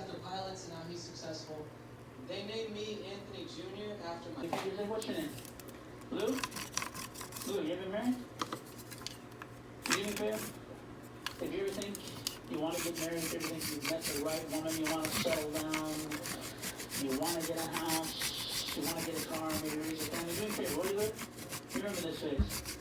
after pilots, and now he's successful. They named me Anthony Jr. after my. What's your name? Lou? Lou, you ever married? You even fail? If you ever think you want to get married, if you ever think you've met the right woman, you want to settle down, you want to get a house, you want to get a car, maybe raise a family, do me a favor, where do you live? Remember this face.